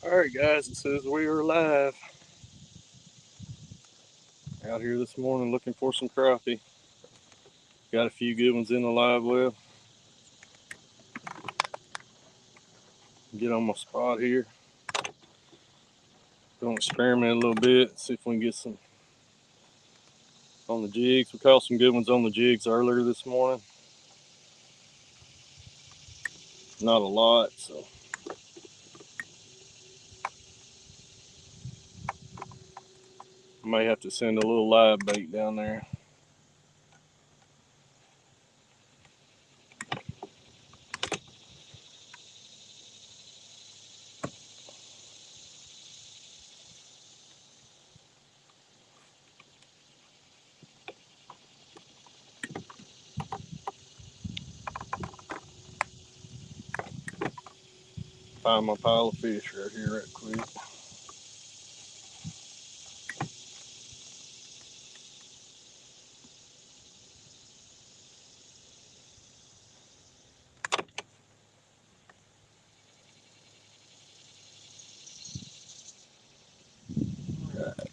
Alright guys, it says we are live. Out here this morning looking for some crappie. Got a few good ones in the live well. Get on my spot here. Gonna experiment a little bit, see if we can get some on the jigs. We caught some good ones on the jigs earlier this morning. Not a lot, so I may have to send a little live bait down there. Find my pile of fish right here right quick. Right.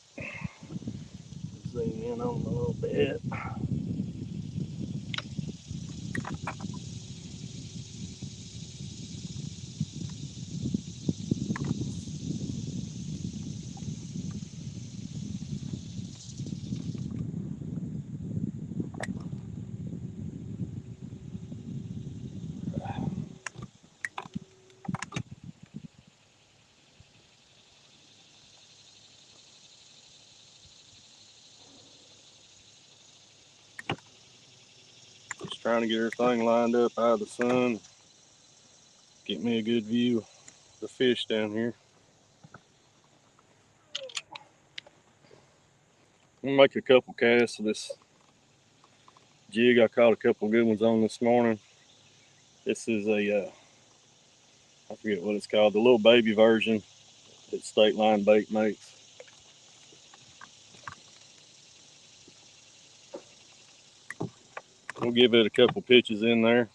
Zoom in on them a little bit. Just trying to get everything lined up out of the sun. Get me a good view of the fish down here. I'm gonna make a couple casts of this jig. I caught a couple good ones on this morning. This is a, I forget what it's called, the little baby version that State Line Bait makes. We'll give it a couple pitches in there.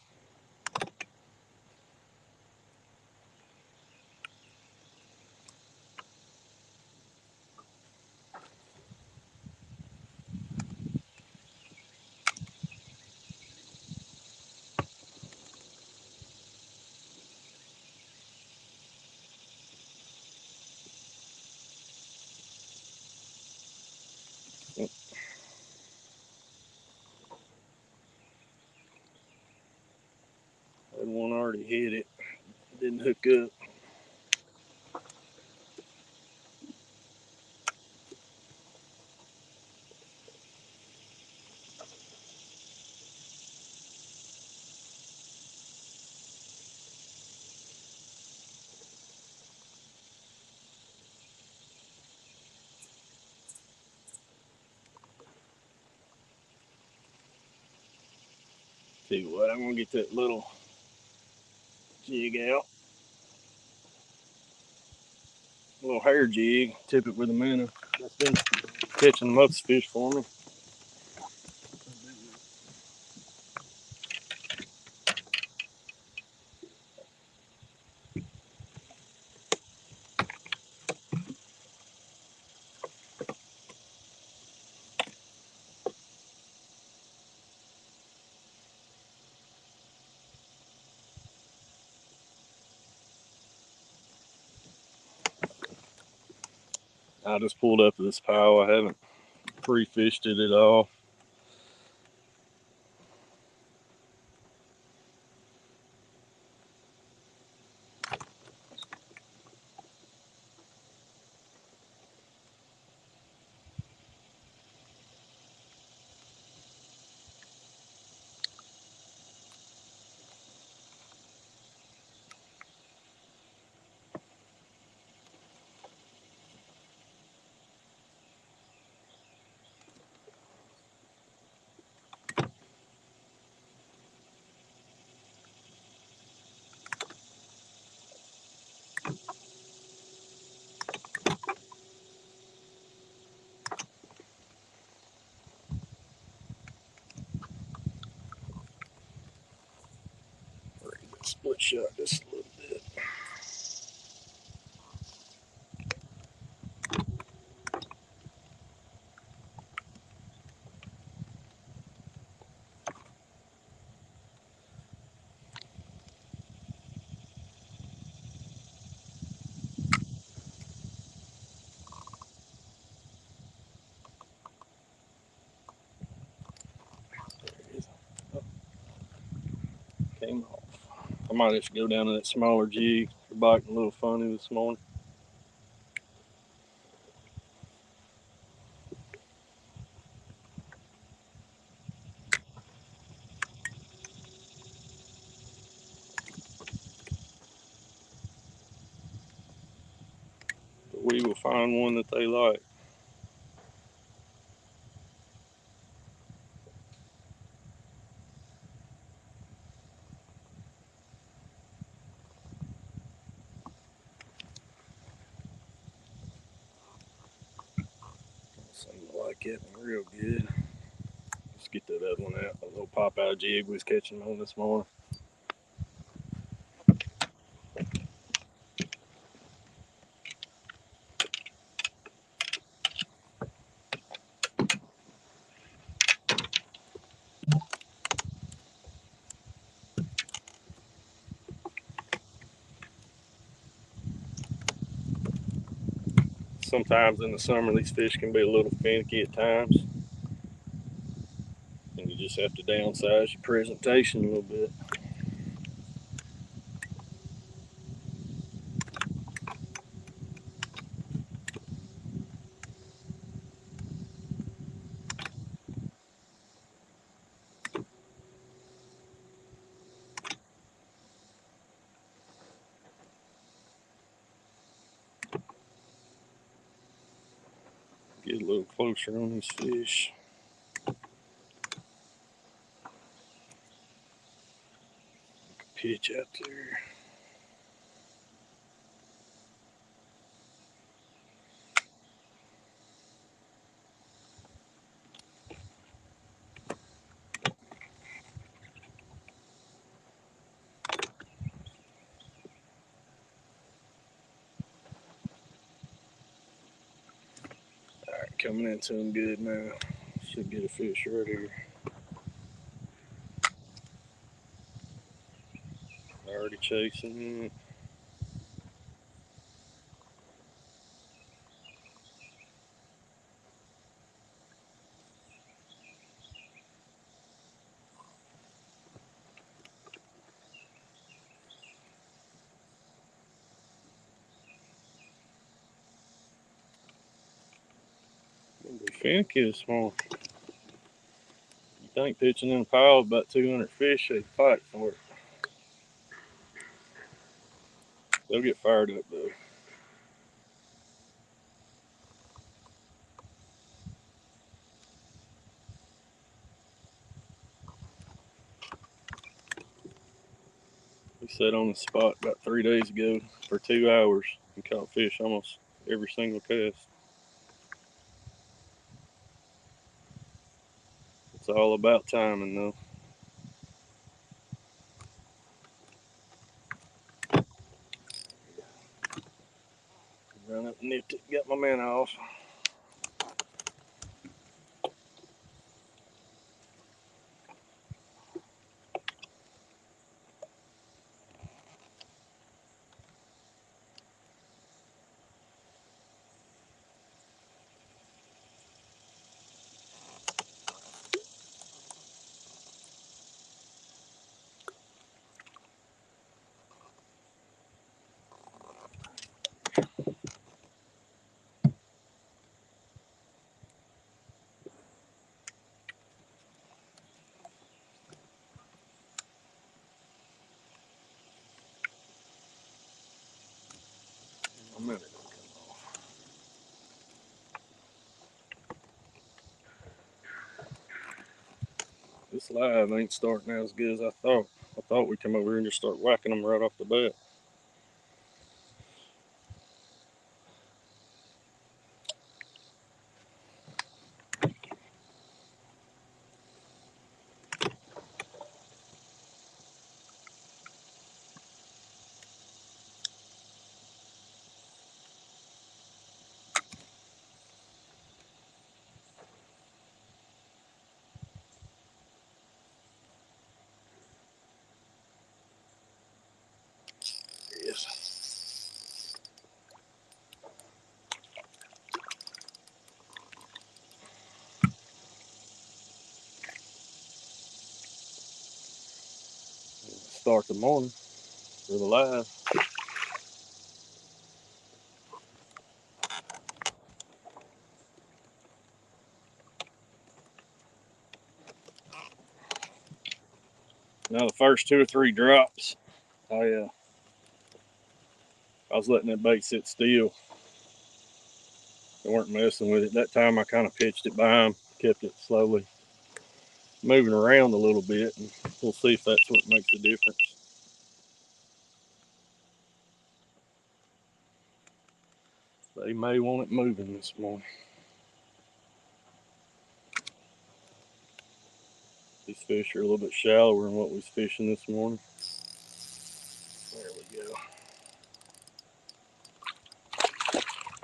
That one already hit it. Didn't hook up. Tell you what, I'm gonna get that little jig out. A little hair jig, tip it with a minnow. That's been catching the most fish for me. I just pulled up to this pile. I haven't pre-fished it at all. Split shot just a little bit. came off. I might just go down to that smaller jig. They're biting a little funny this morning. But we will find one that they like. Seem to like it real good. Let's get that other one out. A little pop out jig we was catching on this morning. Sometimes in the summer these fish can be a little finicky at times. And you just have to downsize your presentation a little bit. Get a little closer on these fish. Pitch out there. Alright, coming into them good now. Should get a fish right here. Already chasing it. Gonna be finicky this morning. You think pitching in a pile of about 200 fish, they'd fight for it. They'll get fired up though. We sat on the spot about 3 days ago for 2 hours and caught fish almost every single cast. It's all about timing though. Run up and nipped it, got my man off. A minute. This live ain't starting out as good as I thought. I thought we'd come over here and just start whacking them right off the bat. start the morning for the live. Now the first 2 or 3 drops, I was letting that bait sit still. They weren't messing with it. That time I kind of pitched it by him, kept it slowly moving around a little bit, and we'll see if that's what makes the difference. They may want it moving this morning. These fish are a little bit shallower than what we was fishing this morning. There we go.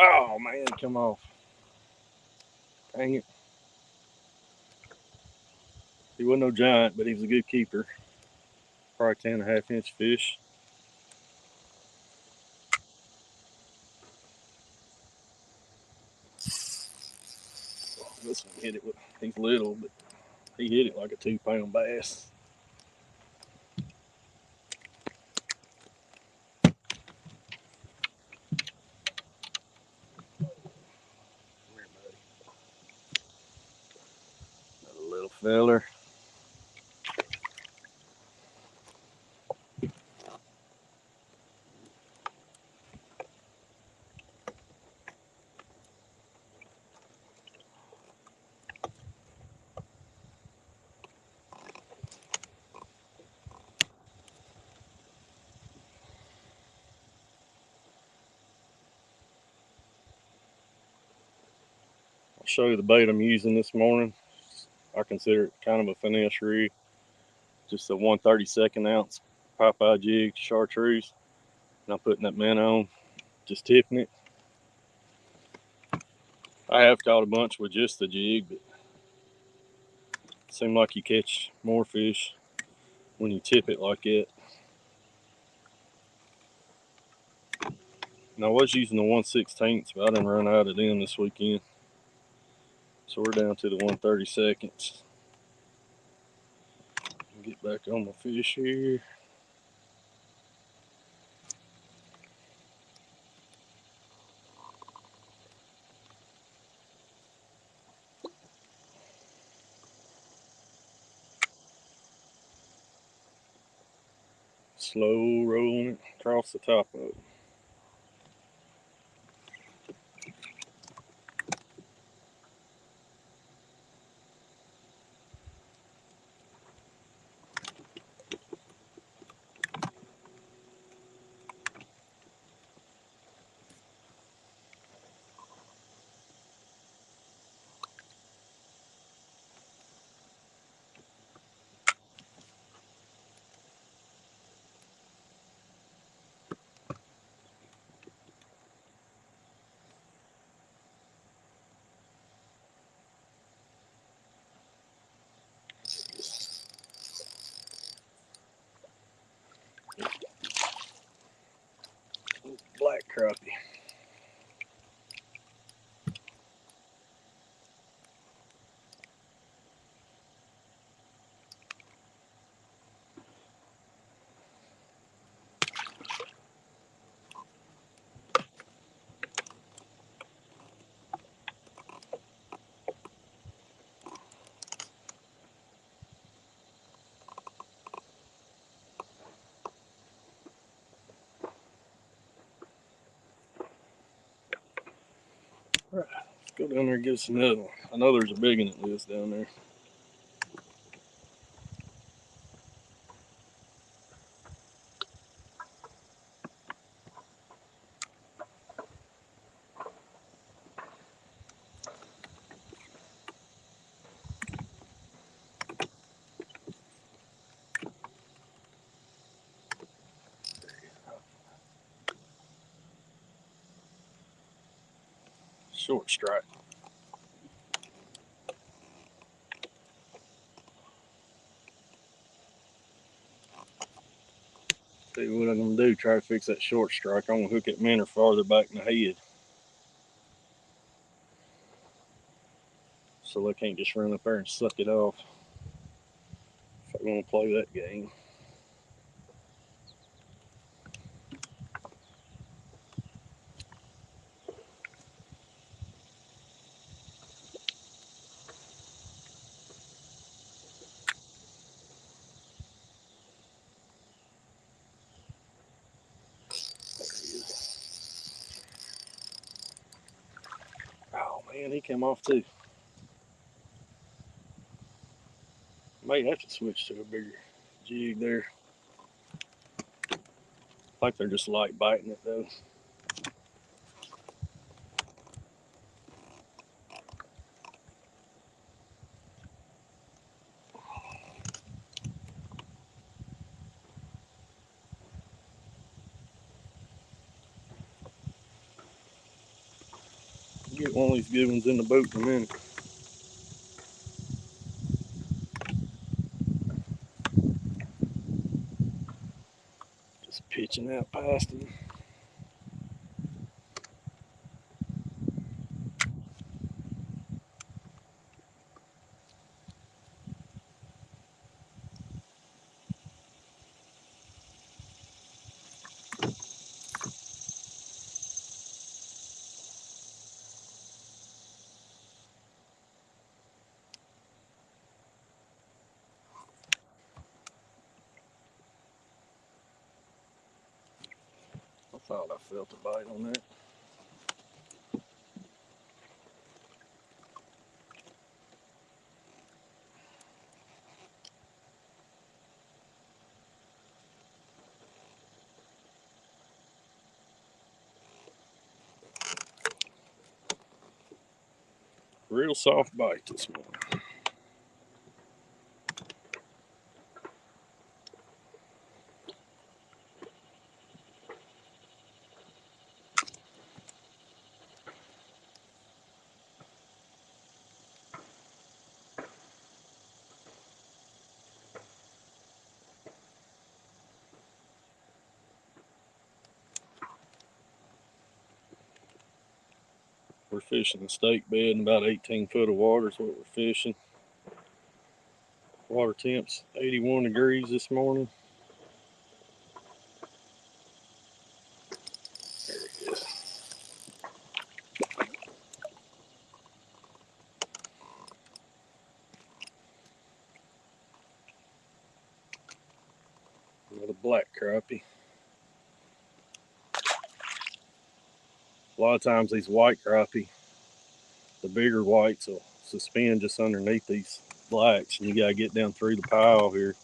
Oh man, come off. Dang it. He wasn't no giant, but he was a good keeper. Probably 10.5-inch fish. This one hit it with, he's little, but he hit it like a 2-pound bass. Here, buddy. Another little feller. I'll show you the bait I'm using this morning. I consider it kind of a finesse rig. Just a 1/32 ounce Popeye jig chartreuse. And I'm putting that minnow on, just tipping it. I have caught a bunch with just the jig, but it seems like you catch more fish when you tip it like that. And I was using the 1/16, but I didn't run out of them this weekend. So we're down to the 1/32. Get back on my fish here. Slow rolling it across the top of it. Black crappie. Right, let's go down there and get us another one. I know there's a big one that lives down there. Short strike. See what I'm gonna do, try to fix that short strike. I'm gonna hook that minnow farther back in the head, so they can't just run up there and suck it off if I want to play that game. Man, he came off too. Might have to switch to a bigger jig there. Like they're just light biting it though. Get one of these good ones in the boat in a minute. Just pitching out past him. I thought I felt a bite on that. Real soft bite this morning. We're fishing a stake bed in about 18 foot of water is what we're fishing. Water temps 81 degrees this morning. There he is. Another black crappie. A lot of times these white crappie, the bigger whites will suspend just underneath these blacks, and you gotta get down through the pile here.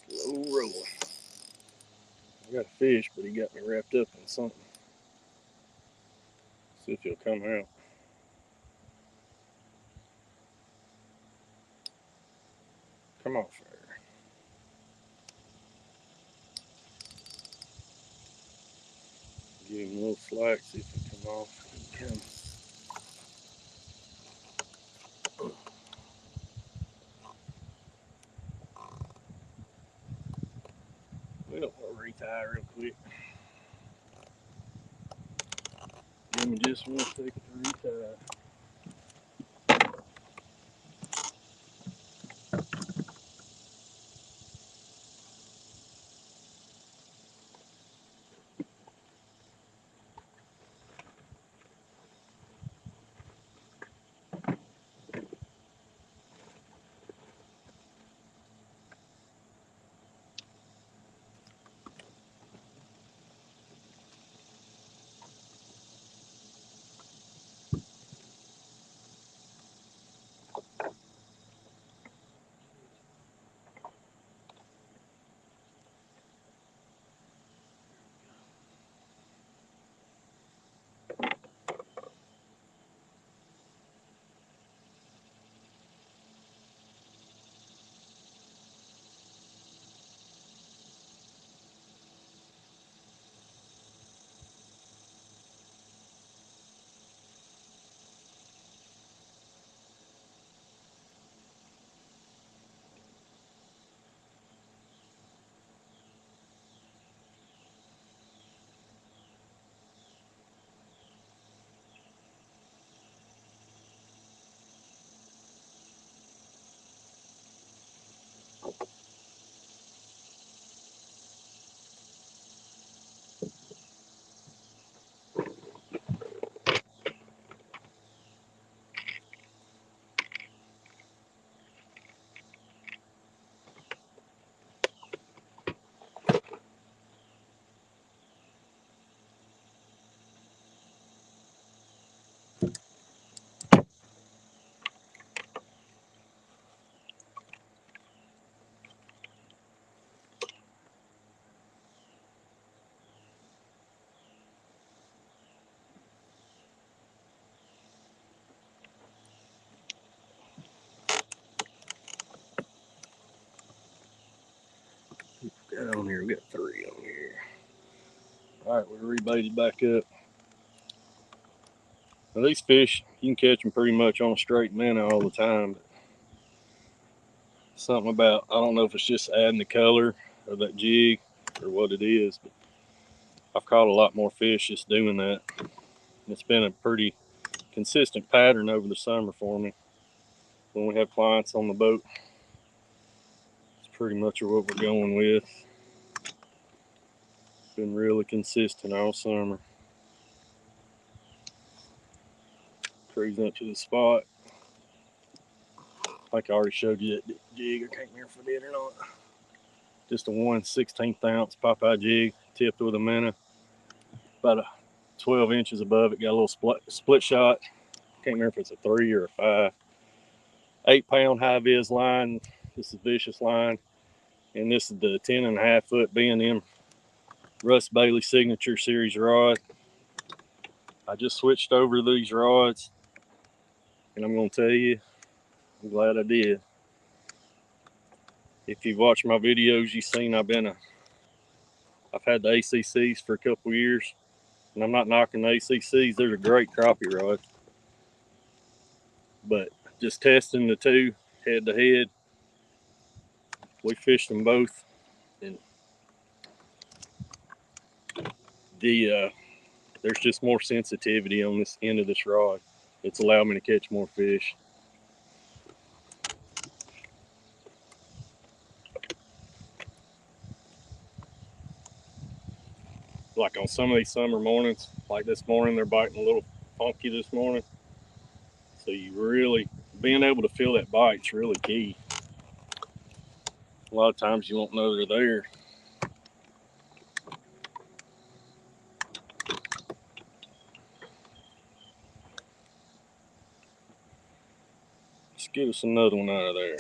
Slow rolling. I got a fish, but he got me wrapped up in something. See if he'll come out. Come off there. Give him a little slack, see if he'll come off. He come. Well, I'll retie real quick. Give me just 1 second to retie. got on here? We got 3 on here. All right, we're rebaited back up. Now these fish, you can catch them pretty much on a straight minnow all the time. But something about, I don't know if it's just adding the color of that jig or what it is, but I've caught a lot more fish just doing that. It's been a pretty consistent pattern over the summer for me. When we have clients on the boat, it's pretty much what we're going with. Been really consistent all summer. Cruising up to the spot. Like I already showed you that jig. I can't remember if I did or not. Just a 1/16 ounce Popeye jig, tipped with a minnow. About 12 inches above it, got a little split shot. Can't remember if it's a 3 or a 5. 8-pound high vis line. This is Vicious line. And this is the 10.5 foot B&M Russ Bailey Signature Series rod. I just switched over to these rods, and I'm going to tell you, I'm glad I did. If you've watched my videos, you've seen I've had the ACCs for a couple years, and I'm not knocking the ACCs. They're a great crappie rod, but just testing the two head to head, we fished them both, and there's just more sensitivity on this end of this rod. It's allowed me to catch more fish. Like on some of these summer mornings, like this morning, they're biting a little funky this morning. So you really, being able to feel that bite's really key. A lot of times you won't know they're there. Let's get us another one out of there.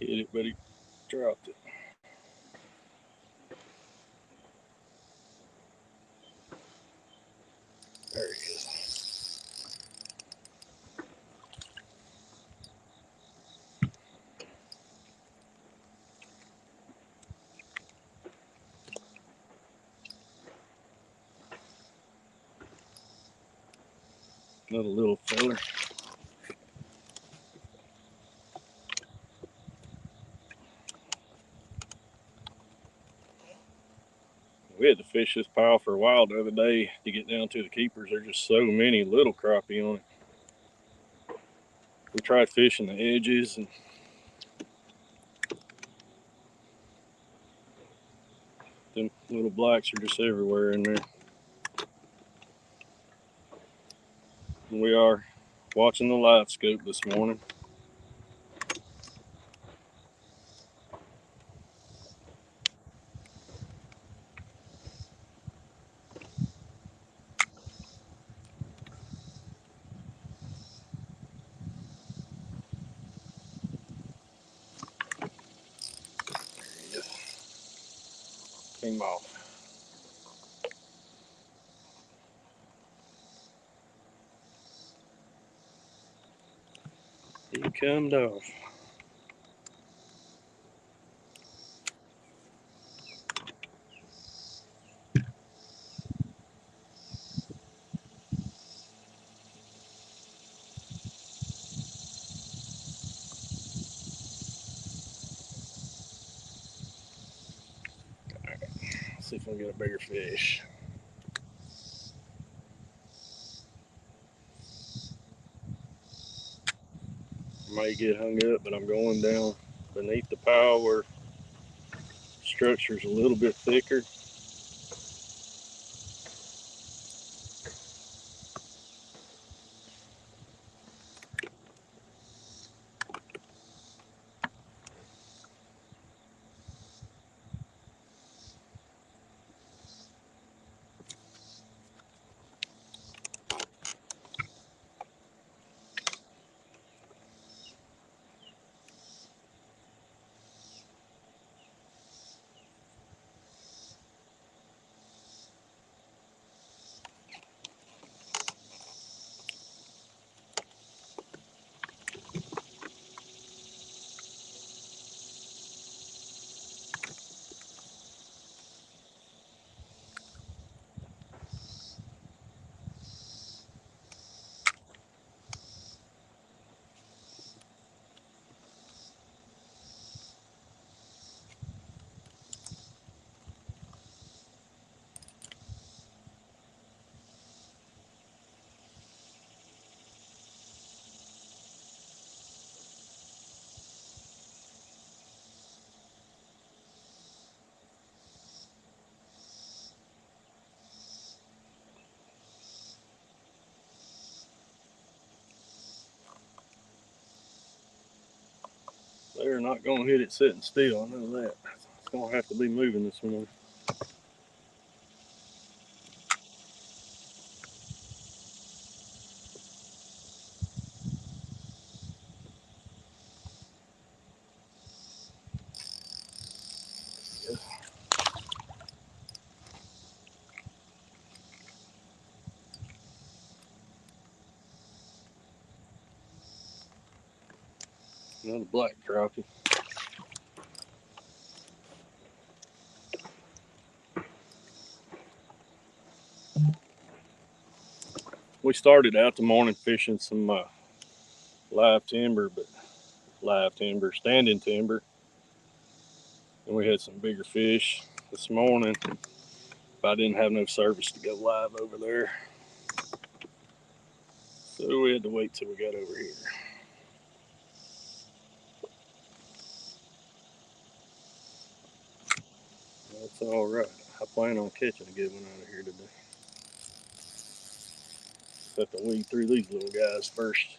Hit it, but he dropped it. There he is. Another little feller. We had to fish this pile for a while the other day to get down to the keepers. There's just so many little crappie on it. We tried fishing the edges, and them little blacks are just everywhere in there. And we are watching the live scope this morning. Came off. He come off. Let's see if I can get a bigger fish. Might get hung up, but I'm going down beneath the pile where structure's a little bit thicker. They're not going to hit it sitting still. I know that. It's going to have to be moving this morning. Another black crappie. We started out the morning fishing some standing timber. And we had some bigger fish this morning, but I didn't have no service to go live over there. So we had to wait till we got over here. That's all right. I plan on catching a good one out of here today. Have to weed through these little guys first.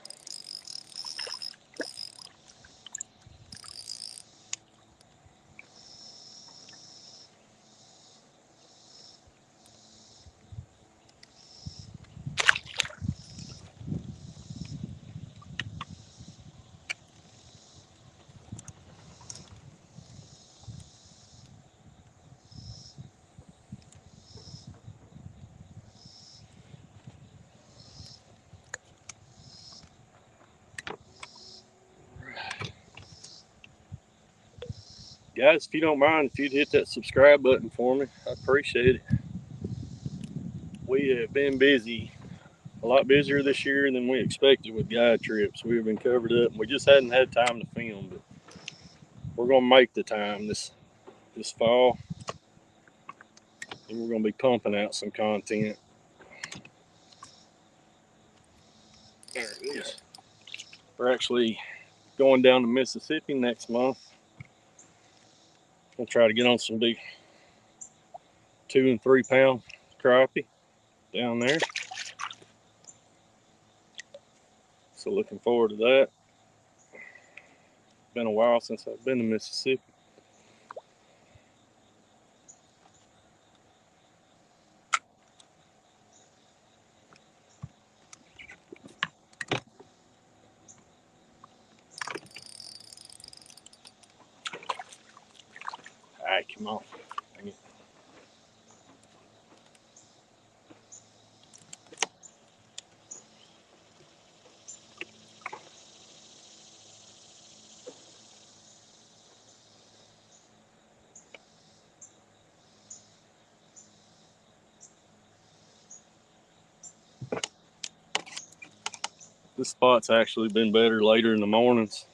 Guys, if you don't mind, if you'd hit that subscribe button for me, I appreciate it. We have been busy, a lot busier this year than we expected with guide trips. We've been covered up, and we just hadn't had time to film, but we're going to make the time this fall, and we're going to be pumping out some content. There it is. We're actually going down to Mississippi next month. We'll try to get on some big 2 and 3 pound crappie down there. So looking forward to that. Been a while since I've been to Mississippi. All right, come on. Dang it. This spot's actually been better later in the mornings.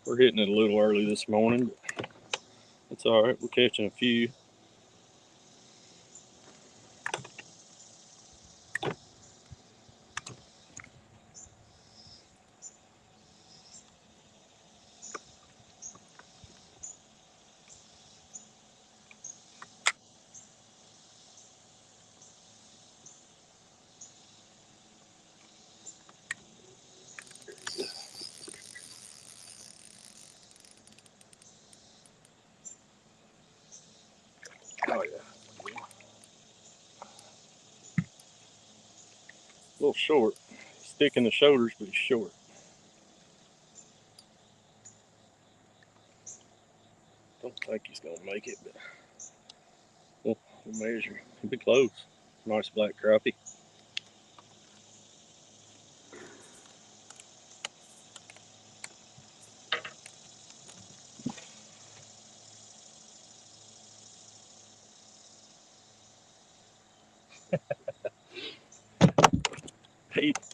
We're hitting it a little early this morning, but it's all right. We're catching a few. Oh yeah. A little short. Stick in the shoulders, but he's short. Don't think he's gonna make it, but we'll measure. He'll be close. Nice black crappie.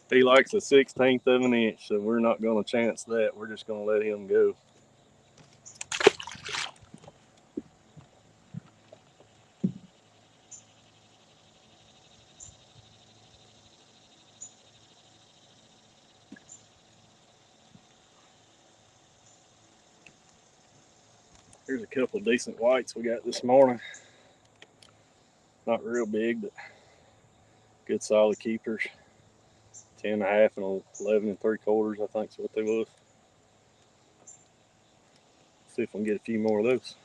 He likes a 1/16 of an inch, so we're not gonna chance that. We're just gonna let him go. Here's a couple decent whites we got this morning. Not real big, but good solid keepers. 10 and a half and 11 3/4, I think is what they was. See if we can get a few more of those.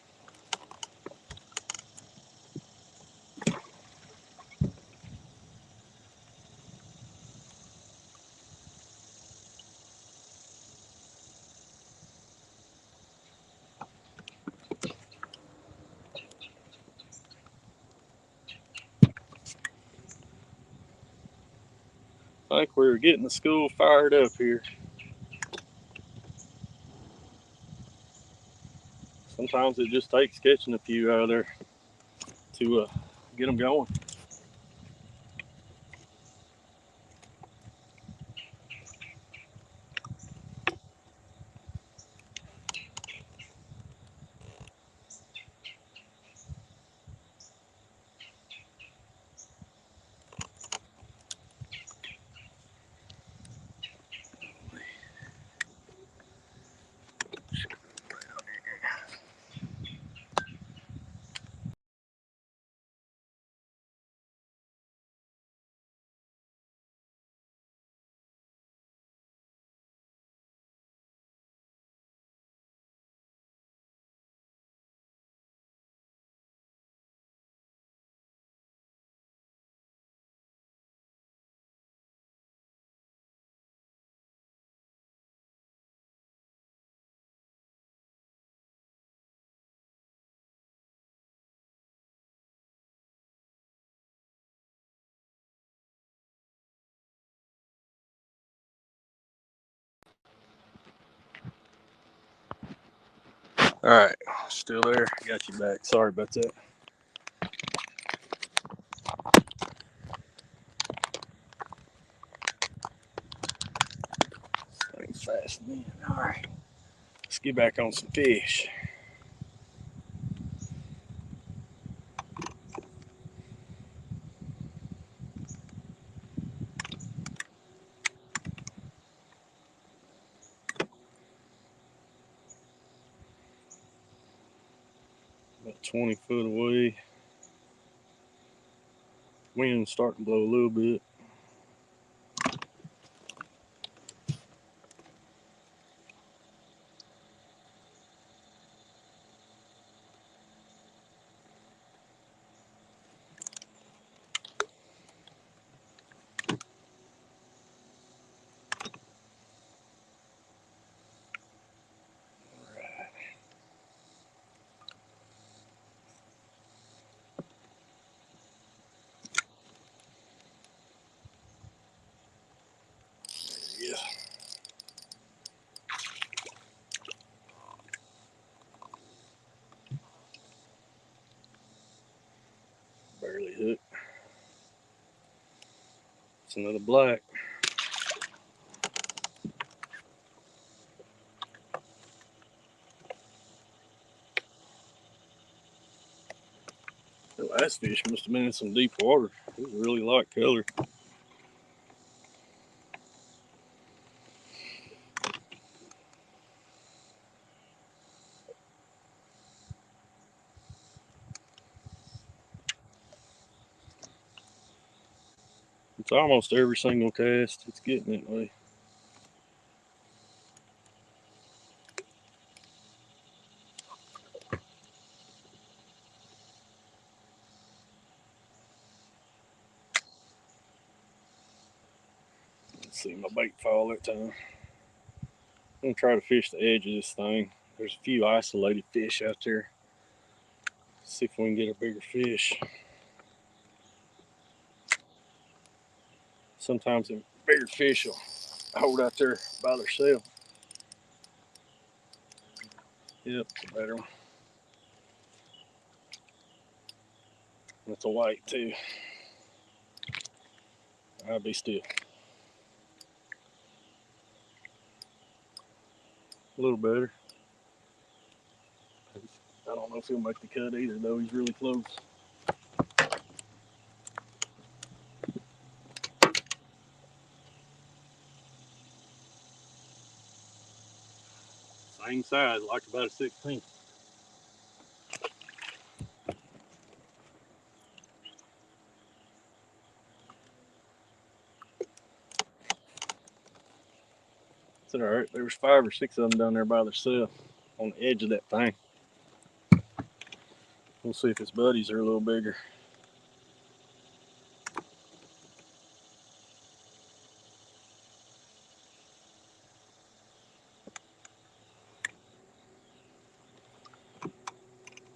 I think we're getting the school fired up here. Sometimes it just takes catching a few out of there to get them going. All right, still there. Got you back. Sorry about that. Thing's fastening in. All right, let's get back on some fish. About 20 foot away. Wind's starting to blow a little bit. Yeah. Barely hooked. It's another black. The last fish must have been in some deep water. It was a really light color. It's almost every single cast. It's getting that way. Let's see my bait fall that time. I'm gonna try to fish the edge of this thing. There's a few isolated fish out there. See if we can get a bigger fish. Sometimes the bigger fish will hold out there by themselves. Yep, it's a better one. That's a white too. I'll be still. A little better. I don't know if he'll make the cut either, though. He's really close. Same size, like about a 16. It's all right. There was 5 or 6 of them down there by themselves. on the edge of that thing. We'll see if his buddies are a little bigger.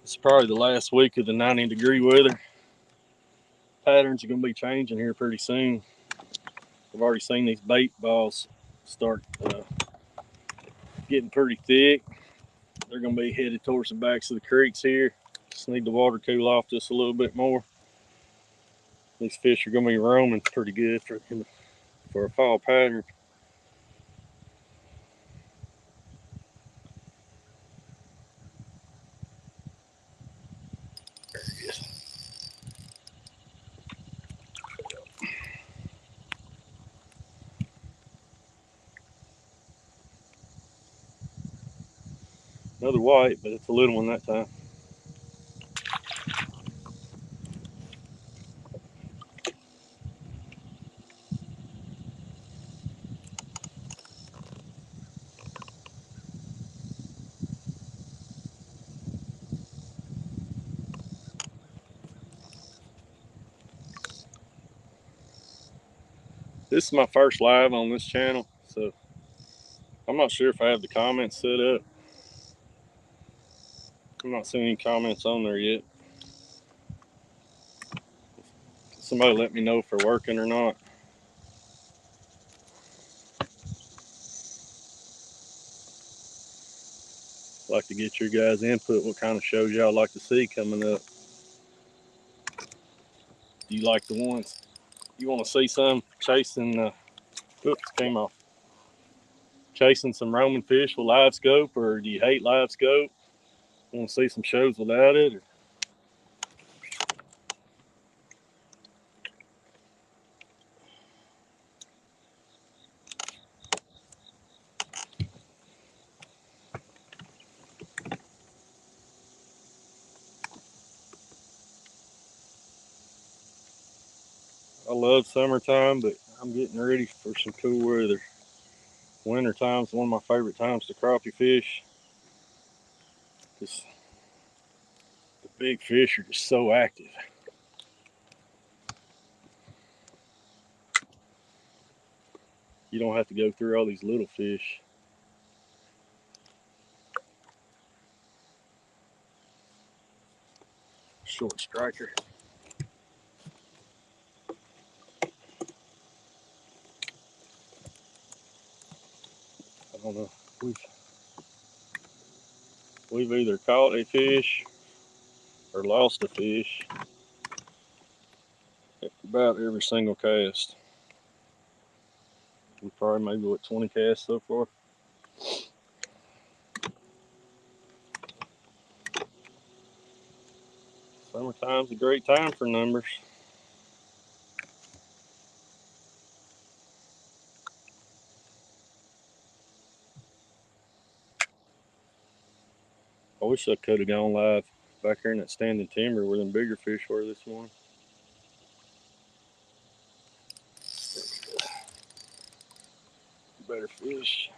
It's probably the last week of the 90-degree weather. Patterns are going to be changing here pretty soon. I've already seen these bait balls start getting pretty thick. They're going to be headed towards the backs of the creeks here. Just need the water to cool off just a little bit more. These fish are going to be roaming pretty good for a fall pattern. There he is. Another white, but it's a little one that time. This is my first live on this channel, so I'm not sure if I have the comments set up. I'm not seeing any comments on there yet. Somebody let me know if they're working or not. I'd like to get your guys' input. What kind of shows y'all like to see coming up? Do you like the ones you want to see some chasing? Oops, came off. Chasing some roaming fish with live scope, or do you hate live scope? Want to see some shows without it? I love summertime, but I'm getting ready for some cool weather. Winter time's one of my favorite times to crappie fish. Just the big fish are just so active. You don't have to go through all these little fish. Short striker. I don't know. We've either caught a fish or lost a fish at about every single cast. We probably maybe what 20 casts so far. Summertime's a great time for numbers. I wish I could have gone live back here in that standing timber where them bigger fish were this morning. Better fish.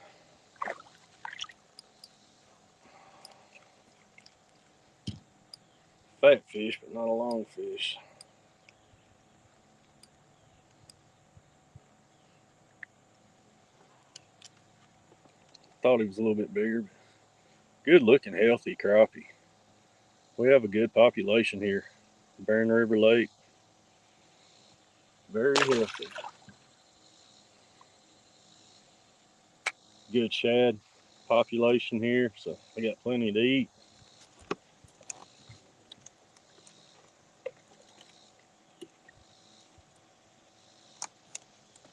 Fat fish, but not a long fish. Thought he was a little bit bigger. Good looking, healthy crappie. We have a good population here. Barren River Lake. Very healthy. Good shad population here, so they got plenty to eat.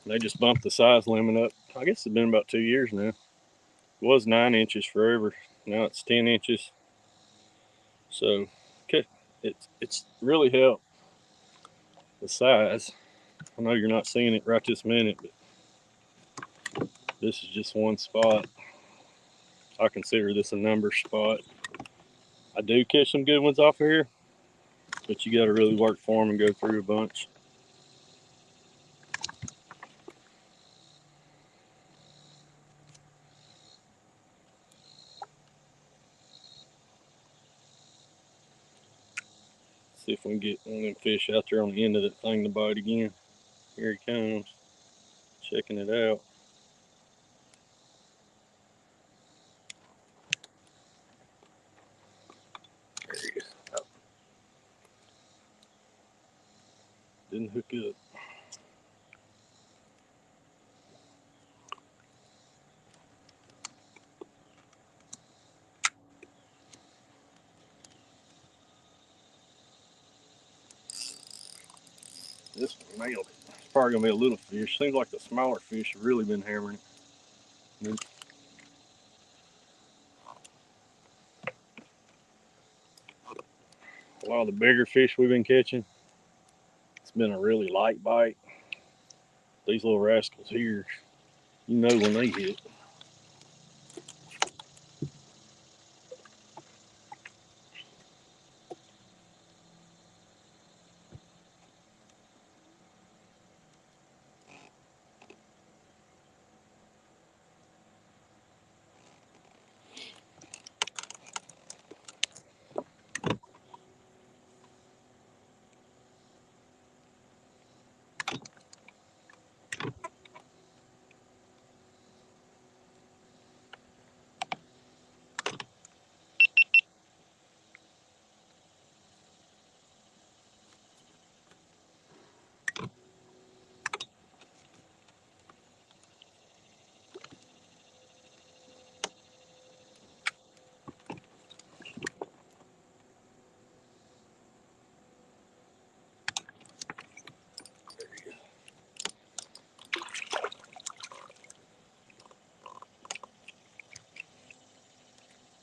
They just bumped the size limit up. I guess it's been about 2 years now. It was 9 inches forever. Now it's 10 inches. So it's really helped the size. I know you're not seeing it right this minute, but this is just one spot. I consider this a number spot. I do catch some good ones off of here, but you got to really work for them and go through a bunch. See if we can get one of them fish out there on the end of that thing to bite again. Here he comes, checking it out. There he is. Oh. Didn't hook up. This one nailed it. It's probably gonna be a little fish. Seems like the smaller fish have really been hammering it. A lot of the bigger fish we've been catching, it's been a really light bite. These little rascals here, you know when they hit.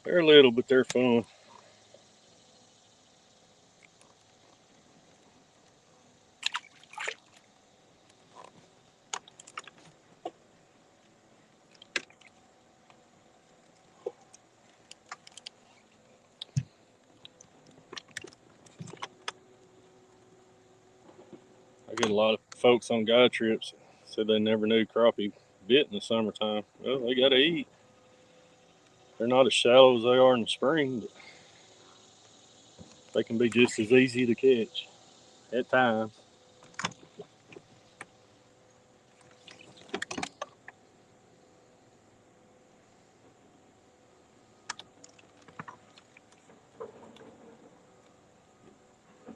They're little, but they're fun. I get a lot of folks on guide trips said they never knew crappie bit in the summertime. Well, they gotta eat. They're not as shallow as they are in the spring, but they can be just as easy to catch at times.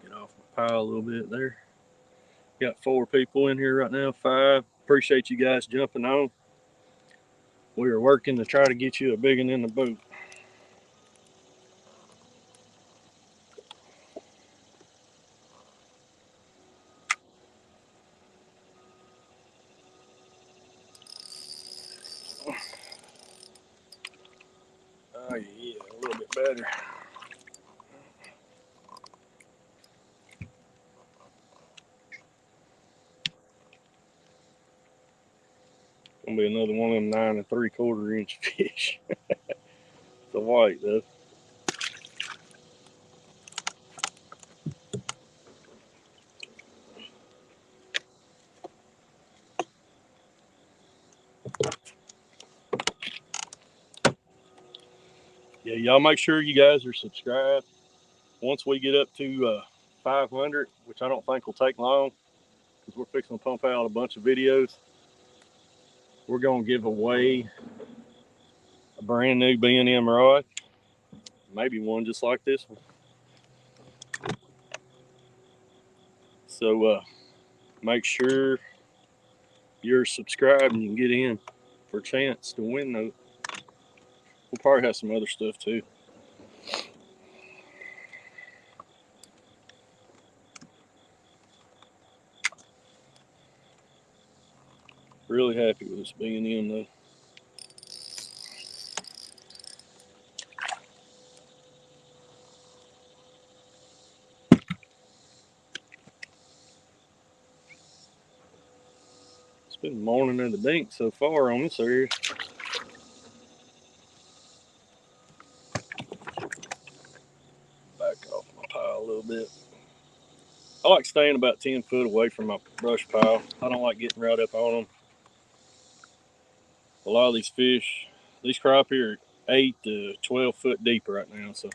Get off my pile a little bit there. Got 4 people in here right now, 5. Appreciate you guys jumping on. We are working to try to get you a big one in the boat. Oh yeah, a little bit better. Gonna be another one of them 9 3/4 inch fish. It's a white though. Yeah, y'all make sure you guys are subscribed. Once we get up to 500, which I don't think will take long, because we're fixing to pump out a bunch of videos, we're gonna give away a brand new B&M rod, maybe one just like this one. So make sure you're subscribed and you can get in for a chance to win those. We'll probably have some other stuff too. Really happy with this B&M though. It's been morning in the dink so far on this area. Back off my pile a little bit. I like staying about 10 foot away from my brush pile. I don't like getting right up on them. A lot of these fish, these crappie are 8 to 12 foot deep right now, so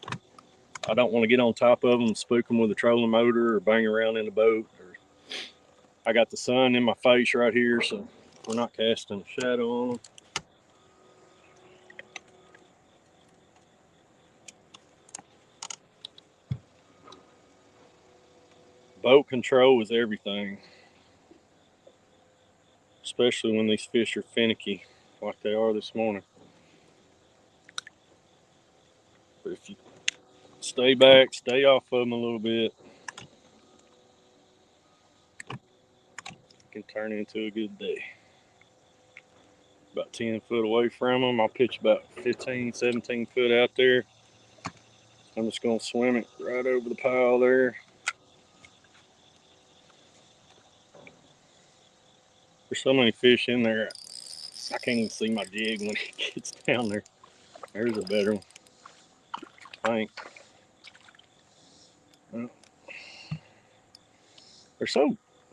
I don't want to get on top of them, spook them with a trolling motor, or bang around in the boat. I got the sun in my face right here, so we're not casting a shadow on them. Boat control is everything, especially when these fish are finicky like they are this morning. But if you stay back, stay off of them a little bit, it can turn into a good day. About 10 foot away from them, I'll pitch about 15, 17 foot out there. I'm just going to swim it right over the pile there. There's so many fish in there, I can't even see my jig when it gets down there. There's a better one, I think. They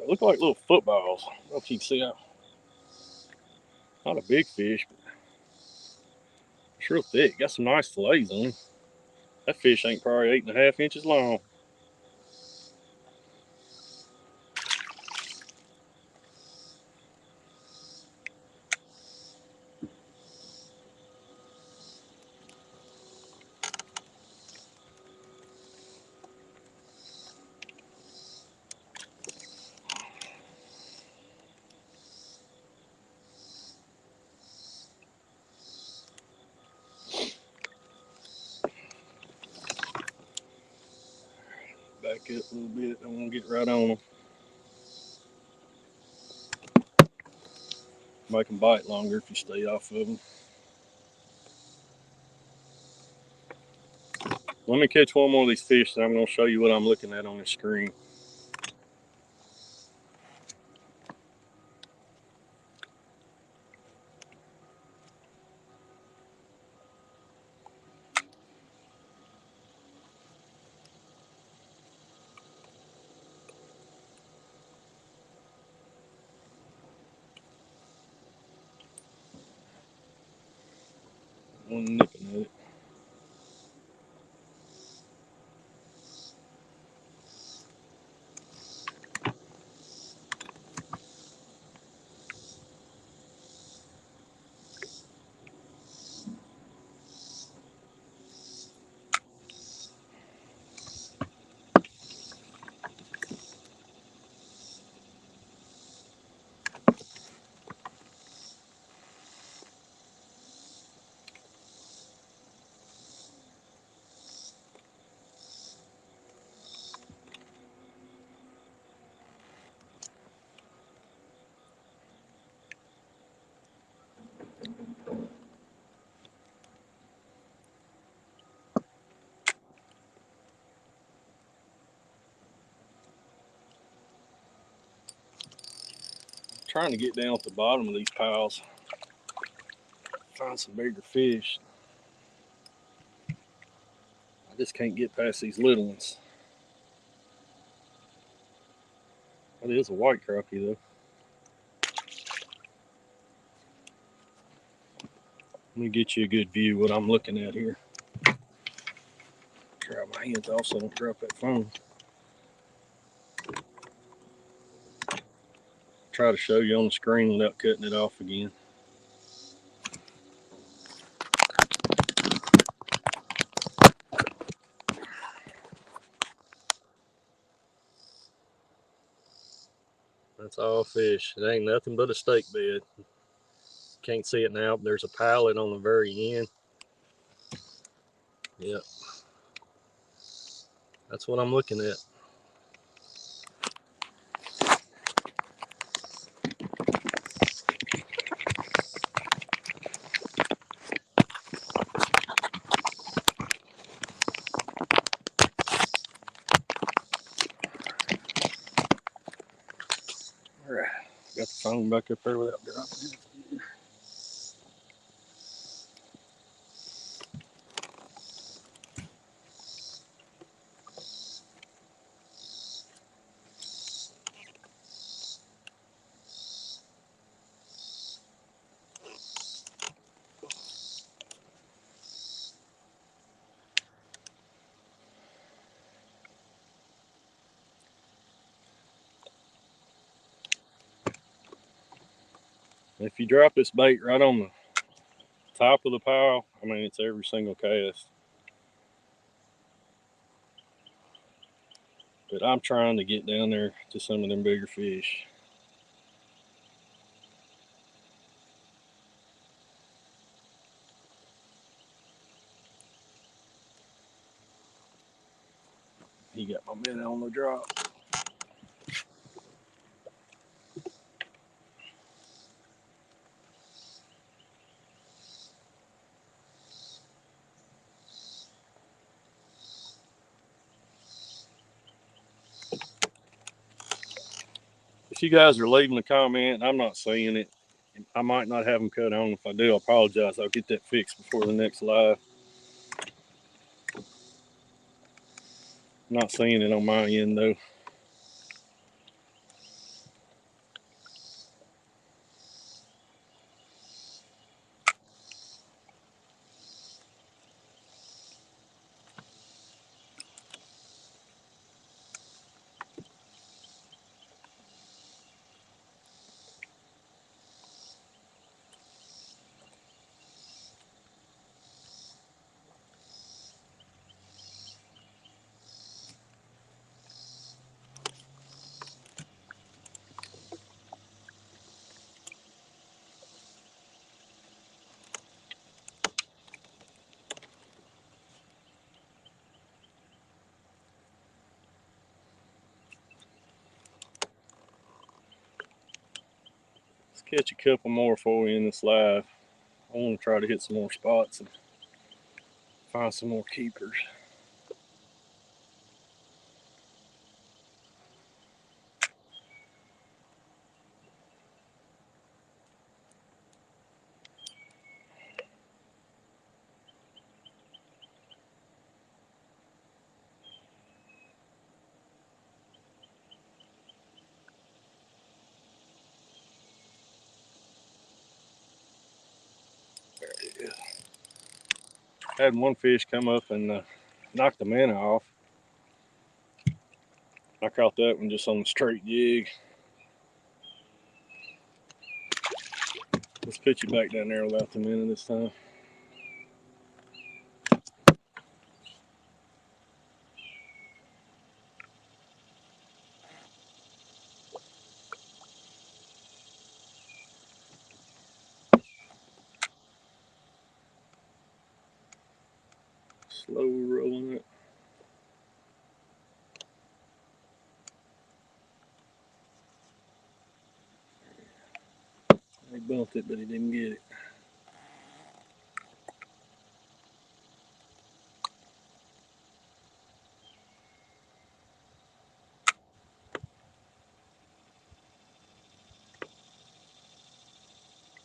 look like little footballs. I don't know if you can see how, not a big fish, but it's real thick. Got some nice fillets on him. That fish ain't probably 8.5 inches long. Back up a little bit. I want to get right on them. Make them bite longer if you stay off of them. Let me catch one more of these fish, and I'm going to show you what I'm looking at on the screen. One nipping at it. Trying to get down at the bottom of these piles, find some bigger fish. I just can't get past these little ones. That is a white crappie though. Let me get you a good view of what I'm looking at here. Try my hands off so I don't drop that phone. Try to show you on the screen without cutting it off again. That's all fish. It ain't nothing but a steak bed. Can't see it now, but there's a pallet on the very end. Yep. That's what I'm looking at. All right. Got the phone back up there without dropping it. If you drop this bait right on the top of the pile, I mean, it's every single cast. But I'm trying to get down there to some of them bigger fish. He got my minnow on the drop. If you guys are leaving a comment, I'm not seeing it. I might not have them cut on. If I do, I apologize. I'll get that fixed before the next live. I'm not seeing it on my end though. Let's catch a couple more for we in this live. I want to try to hit some more spots and find some more keepers. There it is. Had one fish come up and knock the minnow off. I caught that one just on the straight jig. Let's put you back down there without the minnow this time. Slow rolling it. He bumped it, but he didn't get it.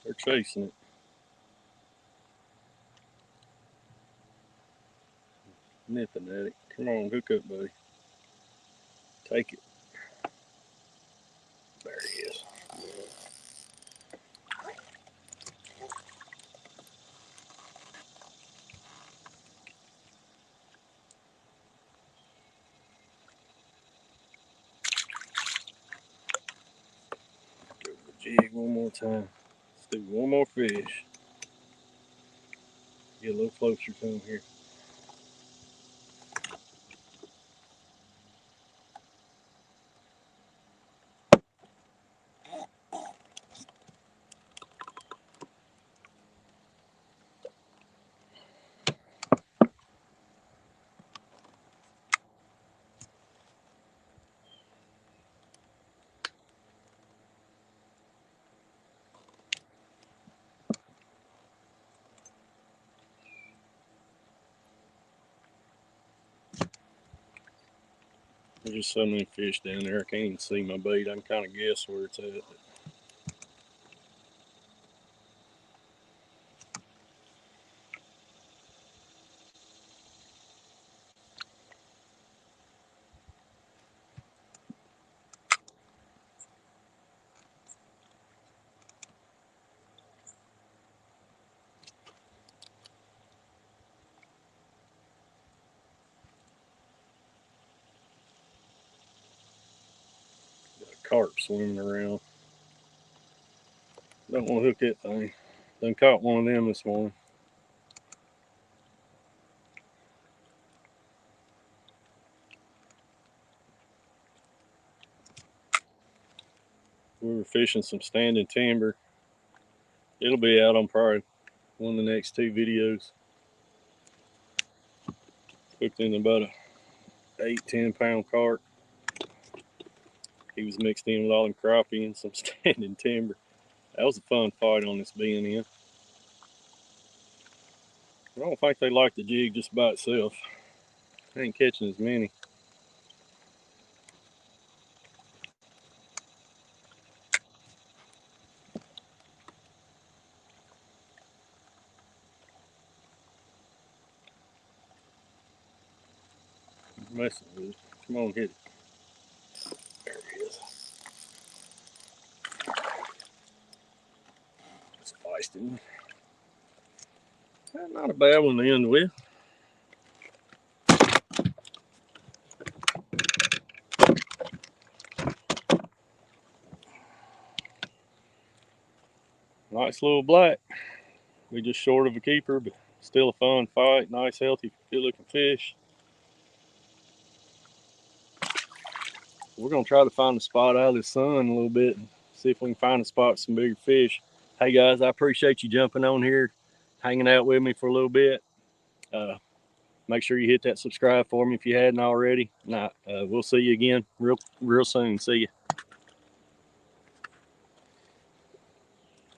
They're chasing it. Nipping at it. Come on, hook up, buddy. Take it. There he is. Go to the jig one more time. Let's do one more fish. Get a little closer to him here. There's just so many fish down there. I can't even see my bait. I can kind of guess where it's at. Got a carp swimming around. Don't want to hook that thing. Done caught one of them this morning. We were fishing some standing timber. It'll be out on probably one of the next 2 videos. Hooked in about a 8-10 pound carp. He was mixed in with all them crappie and some standing timber. That was a fun fight on this BNN. I don't think they like the jig just by itself. I ain't catching as many. Messing with it. Come on, hit it. There it is. It's a feisty one. Not a bad one to end with. Nice little black. We just short of a keeper, but still a fun fight. Nice, healthy, good looking fish. We're going to try to find a spot out of the sun a little bit and see if we can find a spot with some bigger fish. Hey guys, I appreciate you jumping on here, hanging out with me for a little bit. Make sure you hit that subscribe for me if you hadn't already. We'll see you again real soon. See you.